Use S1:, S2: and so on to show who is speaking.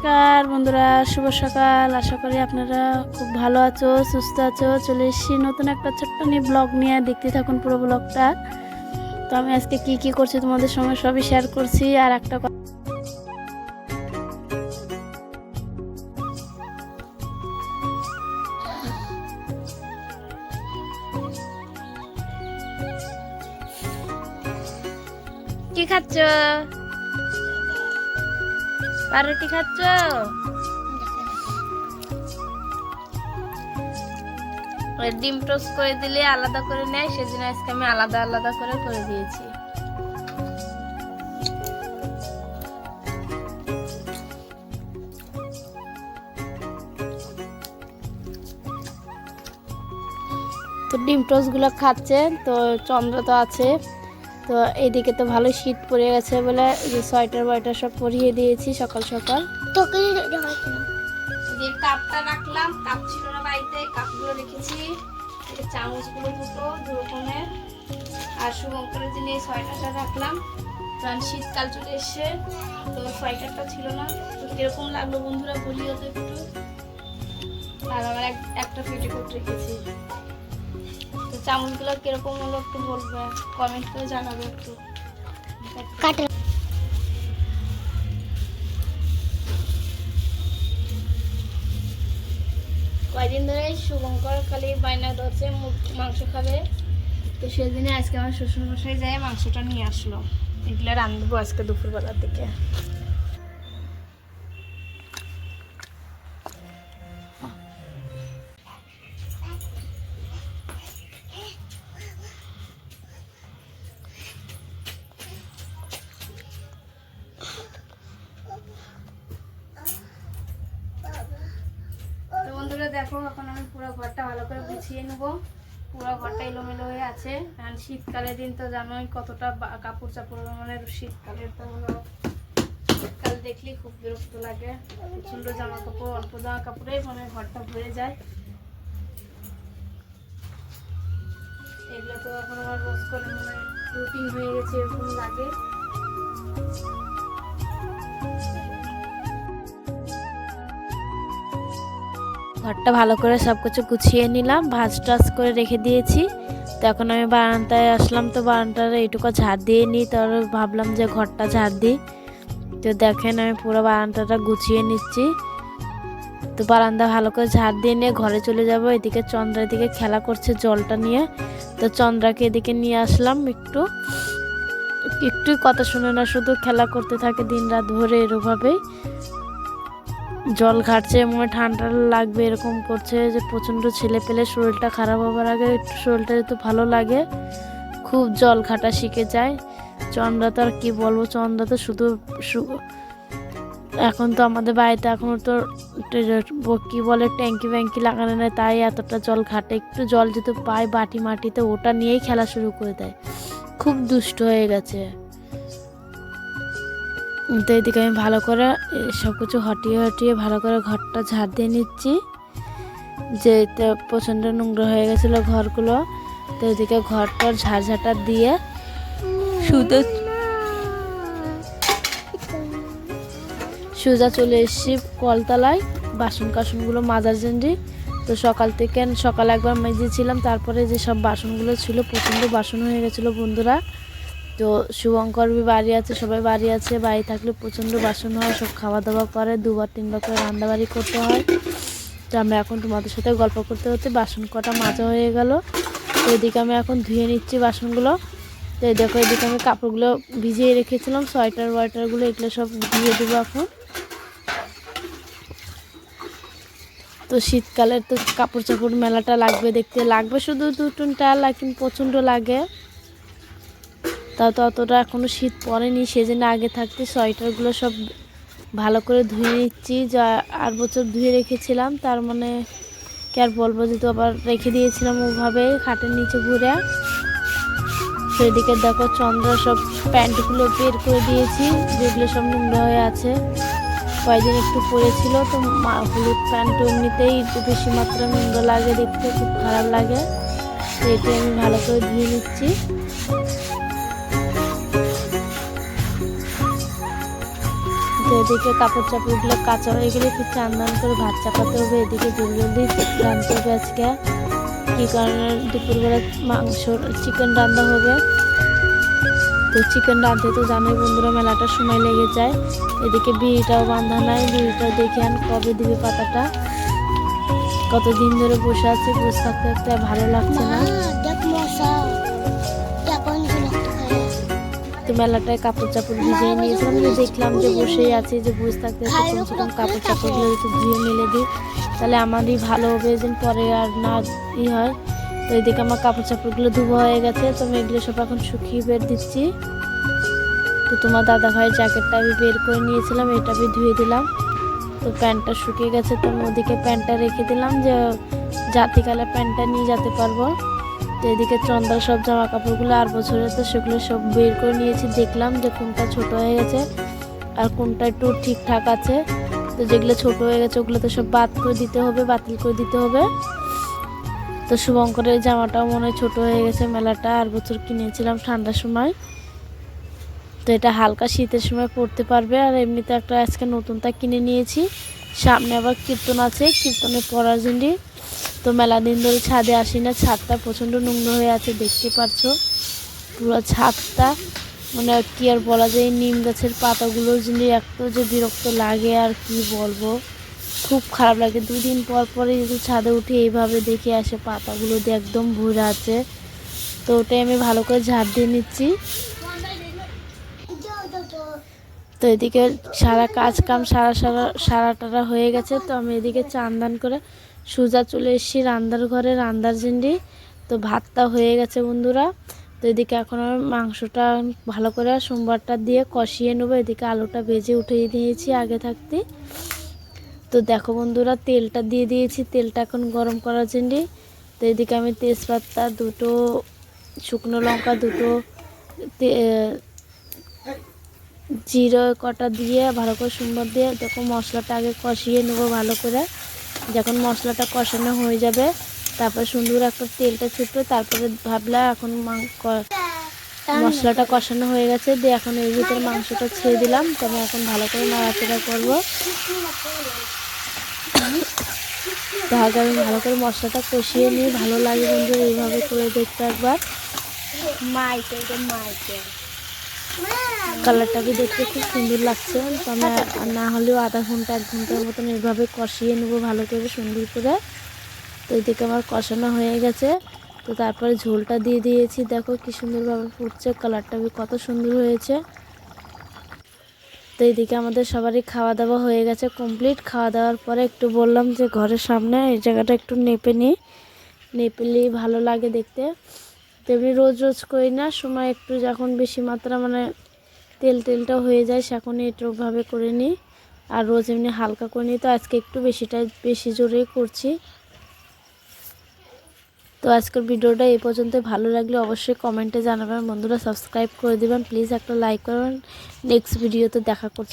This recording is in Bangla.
S1: নমস্কার বন্ধুরা, শুভ সকাল। আশা করি আপনারা খুব ভালো আছো, সুস্থ আছো। চলে এসেছি নতুন একটা ছোট্ট ব্লগ নিয়ে, দেখতে থাকুন পুরো ব্লগটা। তো আমি আজকে কি করছি তোমাদের সঙ্গে সবই শেয়ার করছি। আর একটা কি খাচ্ছ? পাউরুটি খাচ্ছ? ডিম টোস্ট করে দিলে আলাদা করে নেয়, সেদিন আজকে আমি আলাদা আলাদা করে দিয়েছি। তো ডিম টোস্ট গুলো খাচ্ছে। তো চন্দ্র তো আছে, তো এইদিকে তো ভালো শীত পড়ে গেছে বলে সোয়েটার ওয়াইটার সব পরিয়ে দিয়েছি সকাল সকাল। যে কাপটা রাখলাম, কাপ ছিল না বাড়িতে, কাপগুলো রেখেছি। চামচগুলো দু রকমের। আর শুভঙ্করের জন্য এই সোয়েটারটা রাখলাম, কারণ শীতকাল চলে এসছে, তো সোয়েটারটা ছিল না। তো কিরকম লাগলো বন্ধুরা বলিও তো একটু। আর আমার একটা পেটিকোট রেখেছি। তো চামচগুলো কিরকম হলো একটু বলবে, কমেন্ট করে জানাবে একটু। কয়দিন ধরে শুভঙ্কর খালি বায়না ধরছে মাংস খাবে। তো সেদিনে আজকে আমার শ্বশুরমশাই যায় মাংসটা নিয়ে আসলো। এগুলো রাঁধবো আজকে দুপুরবেলার দিকে। বন্ধুরা দেখো, এখন আমি পুরো ঘরটা ভালো করে গুছিয়ে নেবো। পুরো ঘরটা এলোমেলো হয়ে আছে, কারণ শীতকালের দিন তো জানোই কতটা কাপড় চাপড়, মানে শীতকালের তো শীতকাল দেখলেই খুব বিরক্ত লাগে। প্রচন্ড জামা কাপড়, অল্প জামা কাপড়ে মানে ঘরটা ভরে যায়। এগুলো তো এখন আমার রোজ করে মানে রুটিন হয়ে গেছে, এরকম লাগে। ঘরটা ভালো করে সব কিছু গুছিয়ে নিলাম, ভাজ টাজ করে রেখে দিয়েছি। তো এখন আমি বারান্দায় আসলাম, তো বারান্দার এইটুকু ঝাড় দিয়ে নিই। তো ভাবলাম যে ঘরটা ঝাড় দিই। তো দেখেন আমি পুরো বারান্দাটা গুছিয়ে নিচ্ছি। তো বারান্দা ভালো করে ঝাড় দিয়ে নিয়ে ঘরে চলে যাব। এদিকে চন্দ্রা এদিকে খেলা করছে জলটা নিয়ে। তো চন্দ্রাকে এদিকে নিয়ে আসলাম। একটু কথা শুনে না, শুধু খেলা করতে থাকে দিন রাত ভরে এরভাবেই। জল ঘাটছে, মনে ঠান্ডা লাগবে এরকম করছে, যে প্রচণ্ড ছেলে পেলে শরীরটা খারাপ হবার আগে একটু শরীরটা একটু ভালো লাগে, খুব জল ঘাটা শিখে যায়। চন্দ্রা তো আর কি বলবো, চন্দ্রা তো শুধু এখন তো আমাদের বাড়িতে এখনও তো কি বলে ট্যাঙ্কি ব্যাঙ্কি লাগানো নেই, তাই এতটা জল ঘাটে। একটু জল যেহেতু পায় বাটি মাটিতে, ওটা নিয়েই খেলা শুরু করে দেয়, খুব দুষ্ট হয়ে গেছে। তো এদিকে আমি ভালো করে সব কিছু হটিয়ে ভালো করে ঘরটা ঝাড় দিয়ে নিচ্ছি, যে প্রচণ্ড নোংরা হয়ে গেছিলো ঘরগুলো। তো এদিকে ঘরটার ঝাড়ঝাটা দিয়ে সোজা চলে এসেছি কলতলায় বাসন কাসনগুলো মাজার জন্য। তো সকালে একবার মেজেছিলাম, তারপরে যে সব বাসনগুলো ছিল প্রচণ্ড বাসন হয়ে গেছিলো বন্ধুরা। তো শুভঙ্কর বাড়ি আছে, সবাই বাড়ি আছে, বাড়ি থাকলে প্রচণ্ড বাসন হয়, সব খাওয়া দাওয়া করে 2-3 বার করে রান্নাবাড়ি করতে হয়। তো আমরা এখন তোমাদের সাথে গল্প করতে করতে বাসন কটা মাজা হয়ে গেল। তো এদিকে আমি এখন ধুয়ে নিচ্ছি বাসনগুলো। তো দেখো এদিকে আমি কাপড়গুলো ভিজিয়ে রেখেছিলাম, সোয়েটার ওয়াইটারগুলো, এগুলো সব ধুয়ে দেবো এখন। তো শীতকালের তো কাপড় চাপড় মেলাটা লাগবে, দেখতে লাগবে শুধু 2-3টা, কিন্তু প্রচণ্ড লাগে। তাও তো অতটা এখনও শীত পড়েনি, সেজন্য আগে থাকতে সোয়েটারগুলো সব ভালো করে ধুয়ে নিচ্ছি। যা 8 বছর ধুয়ে রেখেছিলাম, তার মানে কি আর বলবো, যেহেতু আবার রেখে দিয়েছিলাম ওভাবে খাটের নিচে ঘুরে। সেদিকে দেখো চন্দ্রা সব প্যান্টগুলো বের করে দিয়েছি, যেগুলো সব নোংরা হয়ে আছে, কয়েকদিন একটু পরেছিল। তো হলুদ প্যান্ট এমনিতেই একটু বেশি মাত্রা নোংরা লাগে, দেখতে খুব খারাপ লাগে। তো এটা আমি ভালো করে ধুয়ে নিচ্ছি। তো এদিকে কাপড় চাপড়গুলো কাঁচা হয়ে গেলে একটু চান দান করে ভাত চাপাতে হবে। এদিকে জলদি রাঁধতে হবে আজকে, কী কারণে দুপুরবেলা মাংস চিকেন রান্না হবে। তো চিকেন রাঁধতে তো জানোই বন্ধুরা মেলাটার সময় লেগে যায়। এদিকে বিড়িটাও বাঁধা নাই, বিড়িটাও দেখে আন কবে দিবে পাতাটা। কতদিন ধরে বসে আছি, বসে থাকতে থাকতে ভালো লাগছে না। তো মেলাটায় কাপড় চাপড় ভিজিয়ে নিয়েছিলাম, যে দেখলাম যে বসেই আছি, যে বসে থাকতে কমসে কম কাপড় চাপড়গুলো একটু ধুয়ে মেলে দিই, তাহলে আমারই ভালো হবে, যে পরে আর না হয়। তো এদিকে আমার কাপড় চাপড়গুলো ধুবো হয়ে গেছে, তো আমি এগুলো সব এখন শুকিয়ে বের দিচ্ছি। তো তোমার দাদা ভাইয়ের জ্যাকেটটা আমি বের করে নিয়েছিলাম, এটা আমি ধুয়ে দিলাম। তো প্যান্টটা শুকিয়ে গেছে, তো আমি ওদিকে প্যান্টটা রেখে দিলাম, যে জাতিকালে প্যান্টটা নিয়ে যেতে পারবো। তো এদিকে চন্দ্রা সব জামা কাপড়গুলো আর বছরে তো সেগুলো সব বের করে নিয়েছি, দেখলাম যে কোনটা ছোট হয়ে গেছে আর কোনটা একটু ঠিকঠাক আছে। তো যেগুলো ছোট হয়ে গেছে ওগুলো তো সব বাদ করে দিতে হবে, বাতিল করে দিতে হবে। তো শুভঙ্করের জামাটাও মনে হয় ছোটো হয়ে গেছে, মেলাটা আর বছর কিনেছিলাম ঠান্ডার সময়। তো এটা হালকা শীতের সময় পরতে পারবে, আর এমনিতে একটা আজকে নতুনটা কিনে নিয়েছি। সামনে আবার কীর্তন আছে, কীর্তনে পড়ার জন্য। তো মেলা দিন ধরে ছাদে আসি না, ছাদটা প্রচণ্ড নোংরা হয়ে আছে, দেখতে পারছো পুরো ছাদটা। মানে কি আর বলা যায়, নিম গাছের পাতাগুলোর জন্য এত যে বিরক্ত লাগে আর কি বলবো, খুব খারাপ লাগে। দুদিন পর পরে যদি ছাদে উঠে এইভাবে দেখে আসে পাতাগুলো দিয়ে একদম ভরে আছে। তো ওটাই আমি ভালো করে ঝাড় দিয়ে নিচ্ছি। তো এদিকে সারা কাজ কাম সারাটা হয়ে গেছে। তো আমি এদিকে চান দান করে সোজা চলে এসেছি রান্নার ঘরে, রান্নার জন্যে। তো ভাতটা হয়ে গেছে বন্ধুরা। তো এদিকে এখন আমি মাংসটা ভালো করে সোমবারটা দিয়ে কষিয়ে নেবো। এদিকে আলুটা ভেজে উঠিয়ে দিয়েছি আগে থাকতে। তো দেখো বন্ধুরা তেলটা দিয়ে দিয়েছি, তেলটা এখন গরম করার জন্যে। তো এদিকে আমি তেজপাতা দুটো, শুকনো লঙ্কা দুটো, জিরা কটা দিয়ে ভালো করে সুন্দর দিয়ে দেখো মশলাটা আগে কষিয়ে নেবো ভালো করে। যখন মশলাটা কষানো হয়ে যাবে তারপর সুন্দর একটা তেলটা ছুটবে, তারপরে ভাবলাম এখন মশলাটা কষানো হয়ে গেছে, দিয়ে এখন এর ভিতরে মাংসটা ছেড়ে দিলাম। তো আমি এখন ভালো করে নাড়াচাড়া করবো। তো আগে আমি ভালো করে মশলাটা কষিয়ে নিয়ে, ভালো লাগে বন্ধু এইভাবে করে দেখতে একবার। কালারটাকে দেখতে খুব সুন্দর লাগছে। তো আমি না হলেও আধা ঘন্টা 1 ঘন্টার মতন এইভাবে কষিয়ে নেবো ভালো করে সুন্দর করে। তো এদিকে আমার কষানো হয়ে গেছে। তো তারপরে ঝোলটা দিয়ে দিয়েছি, দেখো কি সুন্দরভাবে ফুটছে, কালারটা কত সুন্দর হয়েছে। তো এইদিকে আমাদের সবারই খাওয়া দাওয়া হয়ে গেছে কমপ্লিট। খাওয়া দাওয়ার পরে একটু বললাম যে ঘরের সামনে এই জায়গাটা একটু নেপে নিই, নেপেলেই ভালো লাগে দেখতে। তো এমনি রোজ রোজ করি না, সময় একটু যখন বেশি মাত্রা মানে তেলটা হয়ে যায় সেখনই এটুকভাবে করে নিই, আর রোজ এমনি হালকা করে নিই। তো আজকে একটু বেশি জোরেই করছি। তো আজকের ভিডিওটা এই পর্যন্ত, ভালো লাগলে অবশ্যই কমেন্টে জানাবেন বন্ধুরা, সাবস্ক্রাইব করে দেবেন প্লিজ, একটা লাইক করবেন। নেক্সট ভিডিওতে দেখা করছি।